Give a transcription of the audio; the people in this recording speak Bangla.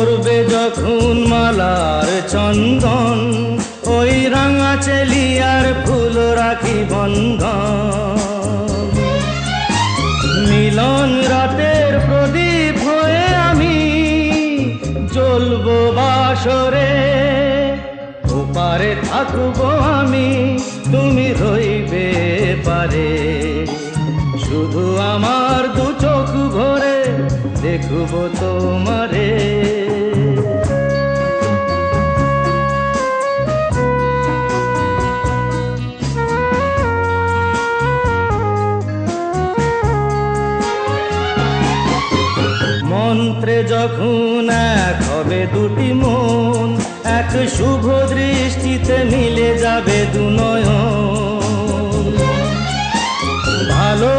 পড়বে যখন মালার চন্দন, ওই রাঙা চেলিয়ার ফুল রাখি বন্ধন। মিলন রাতের প্রদীপ হয়ে আমি জ্বলবো বাসরে, ওপারে থাকবো আমি, তুমি রইবে পারে। শুধু আমার দু চোখ ভরে দেখবো তোমারে। মন্ত্রে যখন এক হবে দুটি মন, এক শুভ দৃষ্টিতে মিলে যাবে দু নয়ন। ভালো